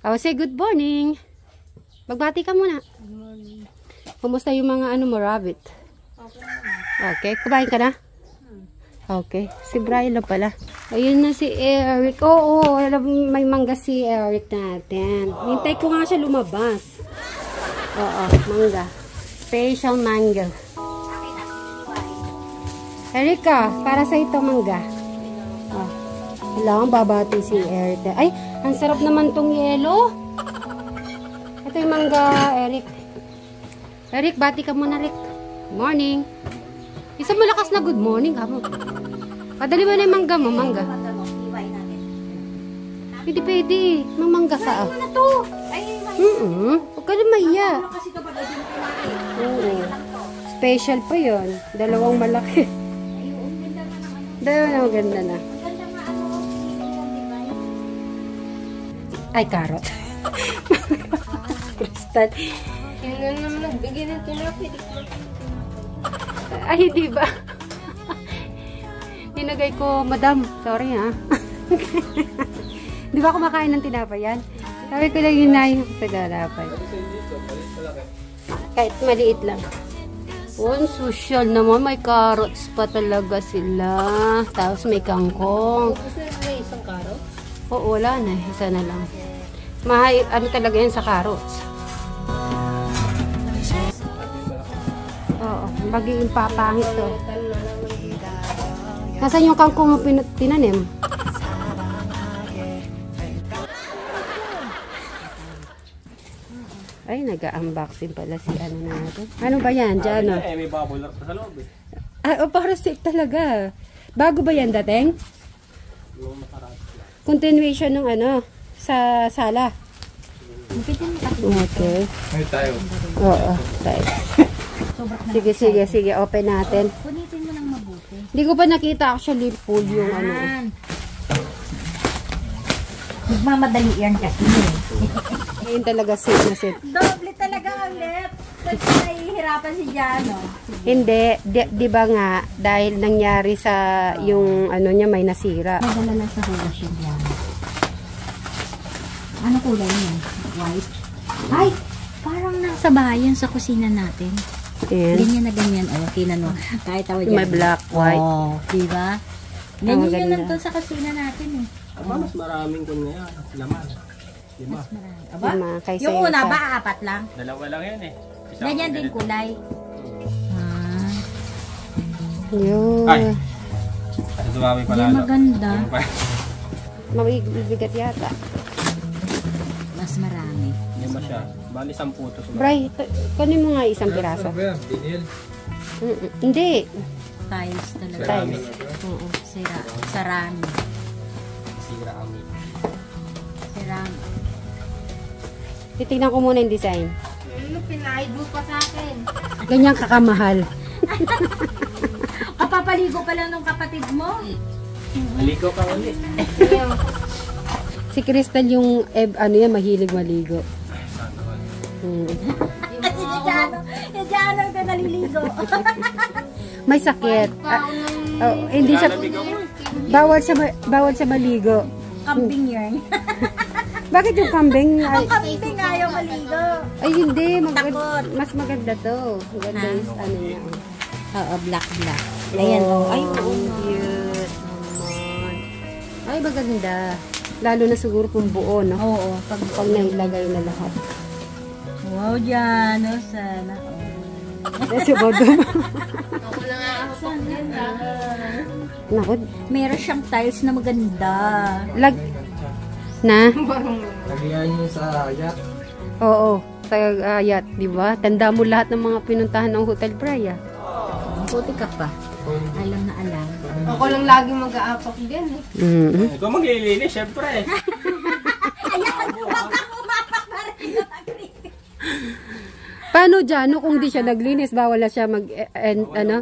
Oh, say good morning. Magbati ka muna. Kumusta yung mga ano mo, rabbit? Okay, kumain ka na? Okay, si Brian lang pala. Ayun na si Eric. Oo, may mangga si Eric natin. Hintay ko nga siya lumabas. Oo, mangga. Special mango. Erika, para sa ito mangga. Oh, kailangan babati si Eric. Ay, ang sarap naman tong yelo. Ito yung mangga, Eric. Eric, bati ka muna, Rick. Morning. Isang malakas na good morning, kamo. Padali ba na yung mangga mo, mangga? Hindi pwede. Mamangga ka. Ano na to? Huwag ka na maiya. Oo. Special pa yun. Dalawang malaki. Dalawang ganda na. Ay, carrot. Crystal. Yan naman nagbigay ng tinapay. Ay, di ba? Tinagay ko, madam. Sorry, ha? Di ba kumakain ng tinapay yan? Sabi ko lang yun na yung tinapay. Kahit maliit lang. One social naman. May carrots pa talaga sila. Tapos may kangkong. May isang carrot? Oo, wala na. Isa na lang. Ano talaga yan sa carrots? Oo, magiging papangit to. Nasaan yung kangkong mo tinanim? Ay, nag-unboxing pala si ano natin. Ano ba yan? Diyan, no? May bubble wrap sa loob eh. Ah, para safe talaga. Bago ba yan dating? Continuation ng ano, sa sala. Okay. Ay, tayo. Oo, tayo. Sige, open natin. Punitin mo ng mabuti. Hindi ko pa nakita actually full yung ano. Magmamadali yan kasi. Ayun talaga safe na safe. Doble talaga ang left. Kasi nahihirapan si Jano. Hindi, di ba nga, dahil nangyari sa yung ano niya may nasira. Madala lang sa hulas yung Jano. Ano kulay niya? White? Ay! Parang nasa bayan sa kusina natin. Ayan. Ganyan na ganyan. O, tinan mo. Kahit ako dyan. May black, white. Oo, diba? Ganyan ganda. yun nandun sa kusina natin eh. Aba, mas maraming kun ngayon. Laman. Lima. Mas marami. Aba? Lima, kaysa Yung yung una isa. ba, apat lang? Dalawa lang yan eh. Ganyan din kulay. Ah. Yun. Ay! Kasi dumami pala. Hindi maganda. Mabibigat yata. Mas marami. Lima siya. Bali 10 to. Bray, kunin mo nga isang piraso. Hindi. Tiles talaga. Ceramic. Oo. Sarami. Ceramic. Ceramic. Titignan ko muna yung design. Ano, pinahid mo pa sa akin? Ganyan kakamahal. Kapapaligo pa lang ng kapatid mo. Maligo ka ulit. Si Crystal yung ano yan, mahilig maligo. Kasi si Jano ka naliligo. May sakit. Hindi siya bawal siya maligo. Kambing yarn. Bakit yung kambing? Ang kambing ayaw maligo. Ay hindi, Takot. mas maganda to. Maganda is ano niya. Oo, black. Ayan, oh. Ay, cute naman. Ay, maganda. Lalo na siguro kung buo, no? Oo. Pag nailagay na lahat. Wow, Jano, sana. Kasi bodo. Ako na nga ako pang ganda. Naku, Meron siyang tiles na maganda. na? Lagyan nyo sa yacht. Oo, sa yacht, di ba? Tanda mo lahat ng mga pinuntahan ng Hotel Praia. Buti ka pa. Alam na alam. Ako lang lagi mag-aapak din eh. Ikaw maglilinis, syempre. Ayan, huwag kang umapak para Paano dyan, kung di siya naglinis, bawal na siya ano?